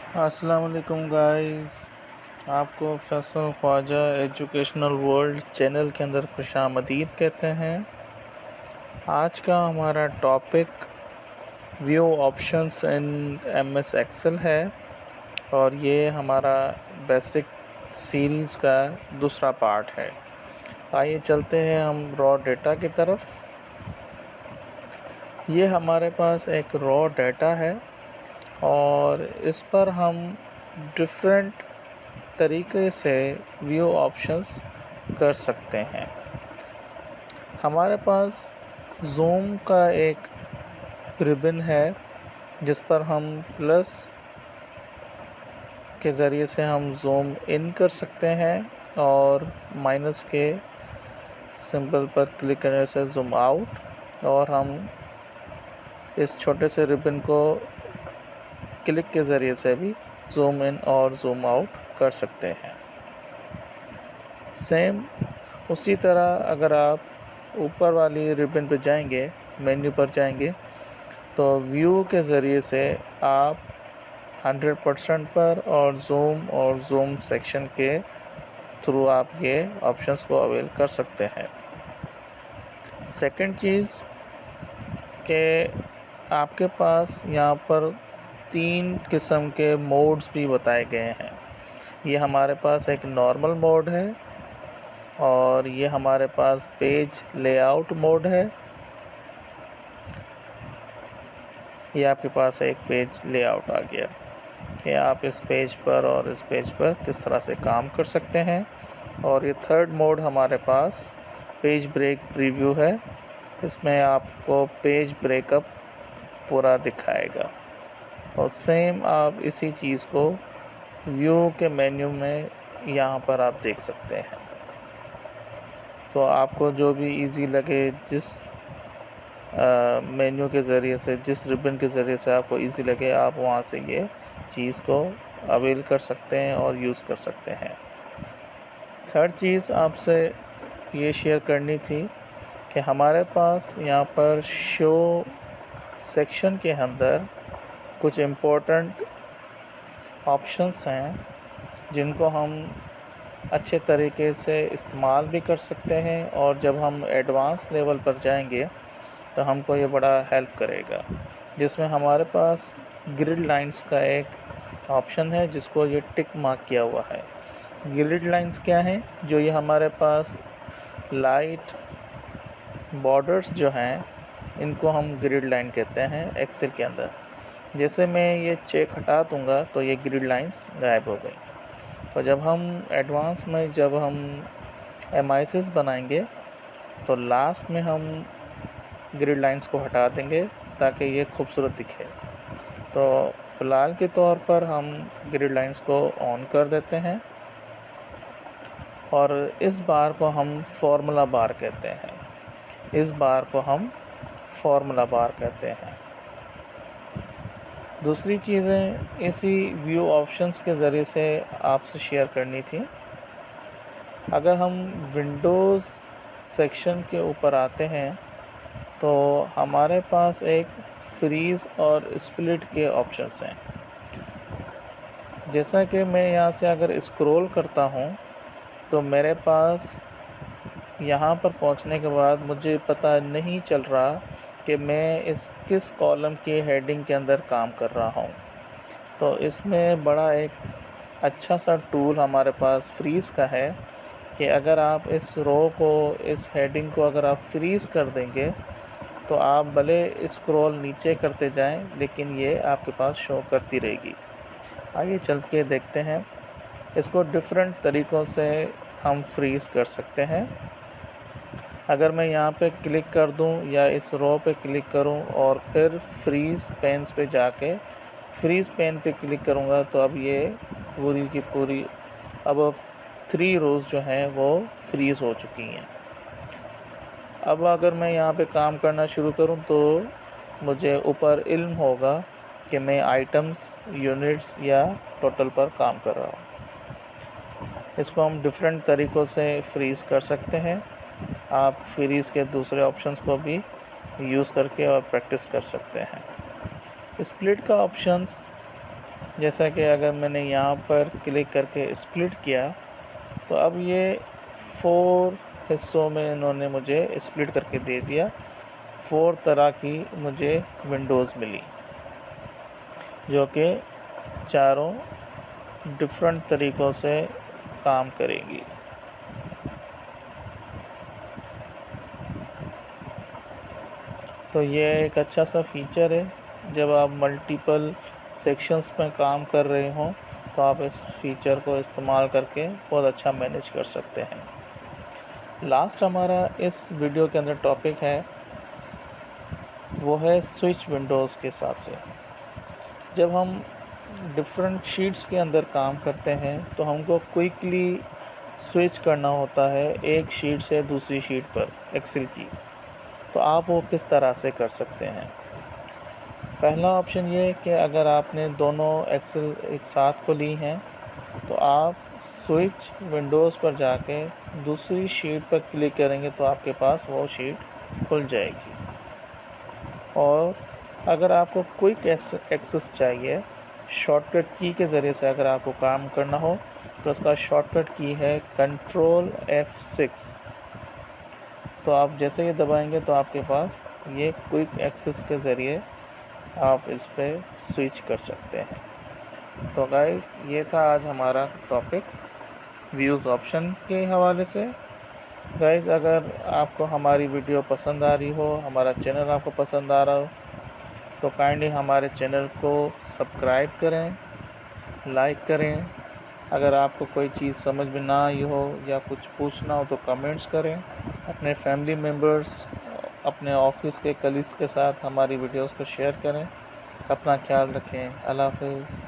अस्सलाम वालेकुम गाइस। आपको Faisal Khawaja educational world channel के अंदर खुशामदीद कहते हैं। आज का हमारा topic view options in MS Excel है और ये हमारा बेसिक सीरीज़ का दूसरा पार्ट है। आइए चलते हैं हम रॉ डेटा की तरफ। ये हमारे पास एक रॉ डेटा है और इस पर हम डिफरेंट तरीके से व्यू ऑप्शंस कर सकते हैं। हमारे पास जूम का एक रिबन है जिस पर हम प्लस के ज़रिए से हम जूम इन कर सकते हैं और माइनस के सिंबल पर क्लिक करने से जूम आउट, और हम इस छोटे से रिबन को क्लिक के ज़रिए से भी जूम इन और जूम आउट कर सकते हैं। सेम उसी तरह अगर आप ऊपर वाली रिबन पर जाएंगे, मेन्यू पर जाएंगे, तो व्यू के ज़रिए से आप 100% पर और जूम सेक्शन के थ्रू आप ये ऑप्शंस को अवेल कर सकते हैं। सेकंड चीज़ कि आपके पास यहाँ पर 3 किस्म के मोड्स भी बताए गए हैं। ये हमारे पास एक नॉर्मल मोड है और ये हमारे पास पेज लेआउट मोड है। ये आपके पास एक पेज लेआउट आ गया कि आप इस पेज पर और इस पेज पर किस तरह से काम कर सकते हैं। और ये थर्ड मोड हमारे पास पेज ब्रेक प्रीव्यू है। इसमें आपको पेज ब्रेकअप पूरा दिखाएगा और सेम आप इसी चीज़ को व्यू के मेन्यू में यहाँ पर आप देख सकते हैं। तो आपको जो भी इजी लगे, जिस मेन्यू के ज़रिए से, जिस रिबन के ज़रिए से आपको इजी लगे, आप वहाँ से ये चीज़ को अवेल कर सकते हैं और यूज़ कर सकते हैं। थर्ड चीज़ आपसे ये शेयर करनी थी कि हमारे पास यहाँ पर शो सेक्शन के अंदर कुछ इम्पोर्टेंट ऑप्शंस हैं जिनको हम अच्छे तरीके से इस्तेमाल भी कर सकते हैं, और जब हम एडवांस लेवल पर जाएंगे तो हमको ये बड़ा हेल्प करेगा। जिसमें हमारे पास ग्रिड लाइंस का एक ऑप्शन है जिसको ये टिक मार्क किया हुआ है। ग्रिड लाइंस क्या हैं? जो ये हमारे पास लाइट बॉर्डर्स जो हैं, इनको हम ग्रिड लाइन कहते हैं एक्सेल के अंदर। जैसे मैं ये चेक हटा दूंगा तो ये ग्रिड लाइंस गायब हो गई। तो जब हम एडवांस में जब हम एमाइसिस बनाएंगे तो लास्ट में हम ग्रिड लाइंस को हटा देंगे ताकि ये खूबसूरत दिखे। तो फ़िलहाल के तौर पर हम ग्रिड लाइंस को ऑन कर देते हैं और इस बार को हम फार्मूला बार कहते हैं। इस बार को हम फार्मूला बार कहते हैं। दूसरी चीज़ें इसी व्यू ऑप्शंस के ज़रिए से आपसे शेयर करनी थी। अगर हम विंडोज़ सेक्शन के ऊपर आते हैं तो हमारे पास एक फ्रीज़ और स्प्लिट के ऑप्शंस हैं। जैसा कि मैं यहाँ से अगर स्क्रॉल करता हूँ तो मेरे पास यहाँ पर पहुँचने के बाद मुझे पता नहीं चल रहा कि मैं इस किस कॉलम की हेडिंग के अंदर काम कर रहा हूँ। तो इसमें बड़ा एक अच्छा सा टूल हमारे पास फ्रीज़ का है कि अगर आप इस रो को, इस हेडिंग को अगर आप फ्रीज़ कर देंगे तो आप भले स्क्रॉल नीचे करते जाएं लेकिन ये आपके पास शो करती रहेगी। आइए चल के देखते हैं। इसको डिफरेंट तरीक़ों से हम फ्रीज़ कर सकते हैं। अगर मैं यहाँ पे क्लिक कर दूँ या इस रो पे क्लिक करूँ और फिर फ्रीज़ पेन्स पे जाके फ्रीज़ पेन पे क्लिक करूँगा तो अब ये पूरी की पूरी अब 3 रोज़ जो हैं वो फ्रीज़ हो चुकी हैं। अब अगर मैं यहाँ पे काम करना शुरू करूँ तो मुझे ऊपर इल्म होगा कि मैं आइटम्स, यूनिट्स या टोटल पर काम कर रहा हूँ। इसको हम डिफरेंट तरीक़ों से फ्रीज़ कर सकते हैं। आप फ्रीज़ के दूसरे ऑप्शंस को भी यूज़ करके और प्रैक्टिस कर सकते हैं। स्प्लिट का ऑप्शंस जैसा कि अगर मैंने यहाँ पर क्लिक करके स्प्लिट किया तो अब ये 4 हिस्सों में इन्होंने मुझे स्प्लिट करके दे दिया। 4 तरह की मुझे विंडोज़ मिली, जो कि चारों डिफरेंट तरीक़ों से काम करेंगी। तो ये एक अच्छा सा फ़ीचर है। जब आप मल्टीपल सेक्शंस में काम कर रहे हों तो आप इस फ़ीचर को इस्तेमाल करके बहुत अच्छा मैनेज कर सकते हैं। लास्ट हमारा इस वीडियो के अंदर टॉपिक है, वो है स्विच विंडोज़ के हिसाब से। जब हम डिफरेंट शीट्स के अंदर काम करते हैं तो हमको क्विकली स्विच करना होता है एक शीट से दूसरी शीट पर एक्सेल की। तो आप वो किस तरह से कर सकते हैं? पहला ऑप्शन ये है कि अगर आपने दोनों एक्सेल एक साथ को ली हैं तो आप स्विच विंडोज़ पर जाके दूसरी शीट पर क्लिक करेंगे तो आपके पास वो शीट खुल जाएगी। और अगर आपको क्विक एक्सेस चाहिए शॉर्टकट की के ज़रिए से अगर आपको काम करना हो तो उसका शॉर्टकट की है कंट्रोल F6। तो आप जैसे ही दबाएंगे तो आपके पास ये क्विक एक्सेस के ज़रिए आप इस पर स्विच कर सकते हैं। तो गाइस ये था आज हमारा टॉपिक व्यूज़ ऑप्शन के हवाले से। गाइस अगर आपको हमारी वीडियो पसंद आ रही हो, हमारा चैनल आपको पसंद आ रहा हो तो काइंडली हमारे चैनल को सब्सक्राइब करें, लाइक करें। अगर आपको कोई चीज़ समझ में ना आई हो या कुछ पूछना हो तो कमेंट्स करें। अपने फैमिली मेम्बर्स, अपने ऑफिस के कलीग्स के साथ हमारी वीडियोस को शेयर करें। अपना ख्याल रखें। अल्लाह हाफ़िज़।